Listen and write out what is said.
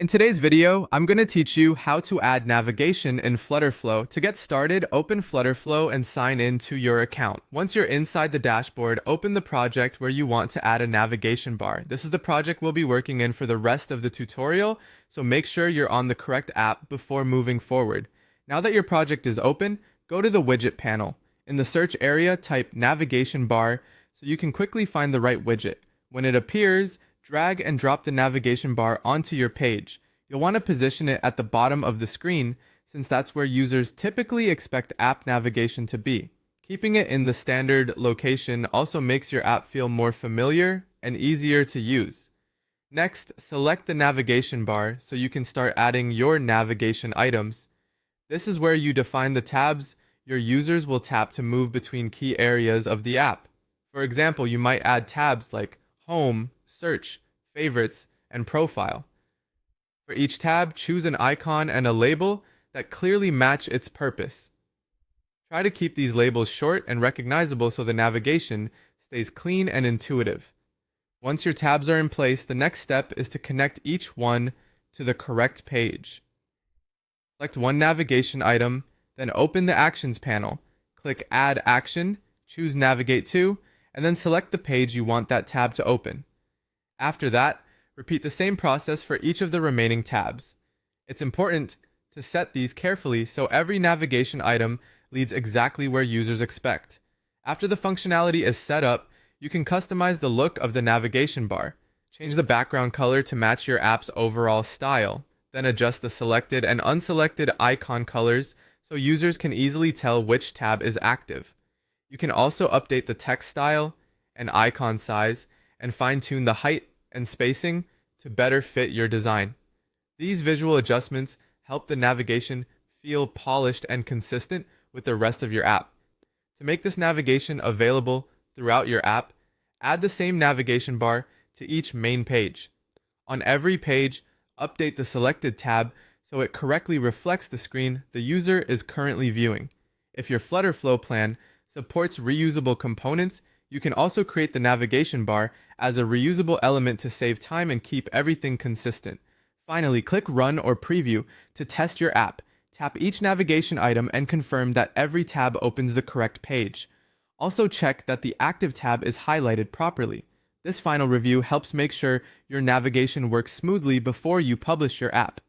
In today's video, I'm going to teach you how to add navigation in Flutterflow. To get started, open Flutterflow and sign in to your account. Once you're inside the dashboard, open the project where you want to add a navigation bar. This is the project we'll be working in for the rest of the tutorial, so make sure you're on the correct app before moving forward. Now that your project is open, go to the widget panel. In the search area, type navigation bar so you can quickly find the right widget. When it appears, drag and drop the navigation bar onto your page. You'll want to position it at the bottom of the screen since that's where users typically expect app navigation to be. Keeping it in the standard location also makes your app feel more familiar and easier to use. Next, select the navigation bar so you can start adding your navigation items. This is where you define the tabs your users will tap to move between key areas of the app. For example, you might add tabs like Home, Search, Favorites, and Profile. For each tab, choose an icon and a label that clearly match its purpose. Try to keep these labels short and recognizable so the navigation stays clean and intuitive. Once your tabs are in place, the next step is to connect each one to the correct page. Select one navigation item, then open the Actions panel. Click Add Action, choose Navigate to, and then select the page you want that tab to open. After that, repeat the same process for each of the remaining tabs. It's important to set these carefully so every navigation item leads exactly where users expect. After the functionality is set up, you can customize the look of the navigation bar. Change the background color to match your app's overall style. Then adjust the selected and unselected icon colors so users can easily tell which tab is active. You can also update the text style and icon size and fine-tune the height and spacing to better fit your design. These visual adjustments help the navigation feel polished and consistent with the rest of your app. To make this navigation available throughout your app, add the same navigation bar to each main page. On every page, update the selected tab so it correctly reflects the screen the user is currently viewing. If your Flutterflow plan supports reusable components, you can also create the navigation bar as a reusable element to save time and keep everything consistent. Finally, click Run or Preview to test your app. Tap each navigation item and confirm that every tab opens the correct page. Also check that the active tab is highlighted properly. This final review helps make sure your navigation works smoothly before you publish your app.